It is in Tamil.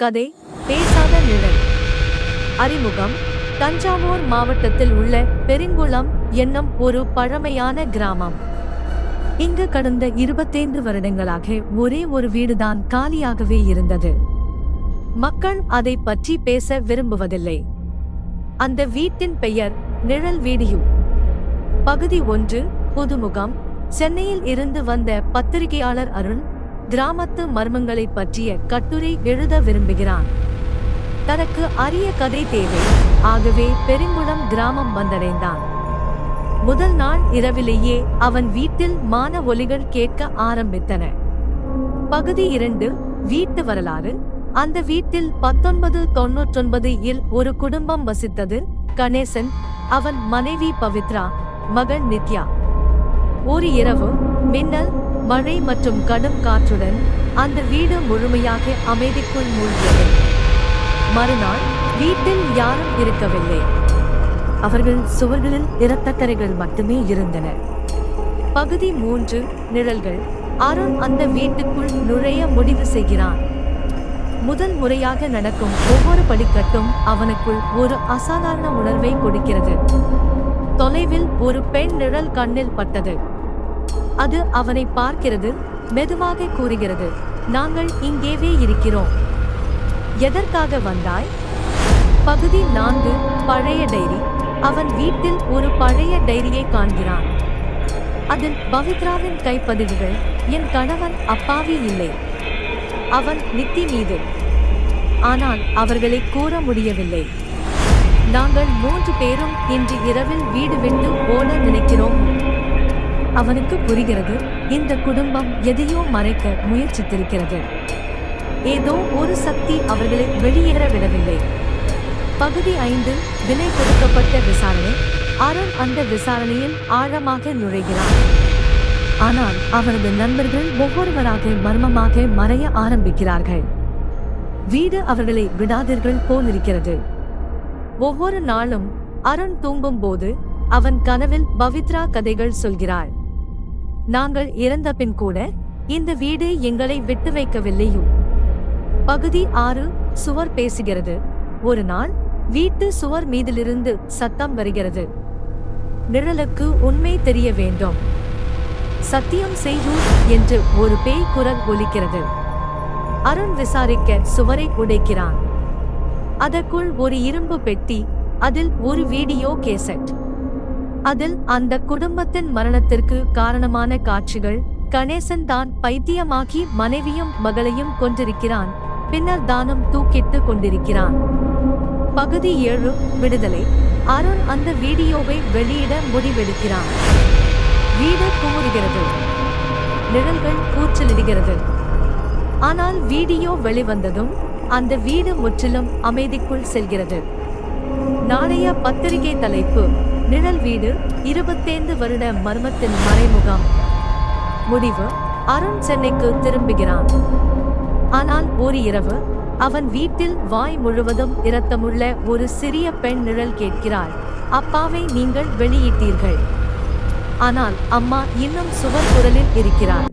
கதை பேசாத நிழல். அறிமுகம். தஞ்சாவூர் மாவட்டத்தில் உள்ள பெருங்குளம் என்னும் ஒரு பழமையான கிராமம். இங்கு கடந்த 25 வருடங்களாக ஒரே ஒரு வீடுதான் காலியாகவே இருந்தது. மக்கள் அதை பற்றி பேச விரும்புவதில்லை. அந்த வீட்டின் பெயர் நிழல் வீடியோ. பகுதி 1. புதுமுகம். சென்னையில் இருந்து வந்த பத்திரிகையாளர் அருண் கிராமத்து மர்மங்களை பற்றிய கட்டுரை எழுத விரும்புகிறான். தனக்கு அரிய கதை தேவை. ஆகவே பெருங்குளம் கிராமம் வந்தடைந்தான். முதல் நாள் இரவிலேயே அவன் வீட்டில் மான ஒலிகள் கேட்க ஆரம்பித்தன. பகுதி 2. வீட்டு வரலாறு. அந்த வீட்டில் 1999 ஒரு குடும்பம் வசித்தது. கணேசன், அவன் மனைவி பவித்ரா, மகள் நித்யா. ஒரு இரவு மின்னல், மழை மற்றும் கடும் காற்றுடன் அந்த வீடு முழுமையாக அமைதிக்குள் மூழ்கியது. மறுநாள் வீட்டில் யாரும் இருக்கவில்லை. அவர்கள் சுவர்களில் இரத்தக்கரைகள் மட்டுமே இருந்தன. பகுதி 3. நிழல்கள். அருண் அந்த வீட்டுக்குள் நுழைய முடிவு செய்கிறான். முதல் முறையாக நடக்கும் ஒவ்வொரு படிக்கட்டும் அவனுக்குள் ஒரு அசாதாரண உணர்வை கொடுக்கிறது. தொலைவில் ஒரு பெண் நிழல் கண்ணில் பட்டது. அது அவனை பார்க்கிறது, மெதுவாக கூறுகிறது, நாங்கள் இங்கேவே இருக்கிறோம். எதற்காக வந்தாய்? பகுதி 4. பழைய டைரி. அவன் வீட்டில் ஒரு பழைய டைரியை காண்கிறான். அதில் பவித்ராவின் கைப்பதிவுகள். என் கணவன் அப்பாவி இல்லை. அவன் நித்தி மீது. ஆனால் அவர்களை கூற முடியவில்லை. நாங்கள் 3 பேரும் இன்று இரவில் வீடு விட்டு ஓட நினைக்கிறோம். அவனுக்கு புரிகிறது, இந்த குடும்பம் எதையோ மறைக்க முயற்சித்திருக்கிறது. ஏதோ ஒரு சக்தி அவர்களை வெளியேற விடவில்லை. பகுதி 5. விலை கொடுக்கப்பட்ட விசாரணை. அருண் அந்த விசாரணையில் ஆழமாக நுழைகிறான். ஆனால் அவரது நண்பர்கள் ஒவ்வொருவராக மர்மமாக மறைய ஆரம்பிக்கிறார்கள். வீடு அவர்களை விடாதீர்கள் போலிருக்கிறது. ஒவ்வொரு நாளும் அருண் தூங்கும் போது அவன் கனவில் பவித்ரா கதைகள் சொல்கிறாள். நாங்கள் இறந்த பின் கூட இந்த வீடு எங்களை விட்டு வைக்கவில்லையோ. பகுதி 6. சுவர் பேசுகிறது. ஒரு நாள் வீட்டு சுவர் மீதிலிருந்து சத்தம் வருகிறது. நிழலுக்கு உண்மை தெரிய வேண்டும். சத்தியம் செய்யும் என்று ஒரு பேய் குரல் ஒலிக்கிறது. அருண் விசாரிக்க சுவரை உடைக்கிறான். அதற்குள் ஒரு இரும்பு பெட்டி. அதில் ஒரு வீடியோ கேசட். அதில் அந்த குடும்பத்தின் மரணத்திற்கு காரணமான காட்சிகள். கணேசன் தான் பைத்தியமாகி மனைவியும் மகளையும் கொண்டிருக்கிறான். பின்னர் தானும் தூக்கிட்டு கொண்டிருக்கிறான். பகுதி 7. விடுதலை. அருண் அந்த வீடியோவை வெளியிட முடிவெடுக்கிறான். வீடு குமுறுகிறது. நிழல்கள் கூச்சலிடுகிறது. ஆனால் வீடியோ வெளிவந்ததும் அந்த வீடு முற்றிலும் அமைதிக்குள் செல்கிறது. நாளைய பத்திரிகை தலைப்பு: நிழல் வீடு, 25 வருட மர்மத்தின் மறைமுகம். முடிவு: அருண் சென்னைக்கு திரும்புகிறான். ஆனால் ஒரு இரவு அவன் வீட்டில் வாய் முழுவதும் இரத்தமுள்ள ஒரு சிறிய பெண் நிழல் கேட்கிறாள். அப்பாவை நீங்கள் வெளியிட்டீர்கள். ஆனால் அம்மா இன்னும் சுவர் குரலில் இருக்கிறாள்.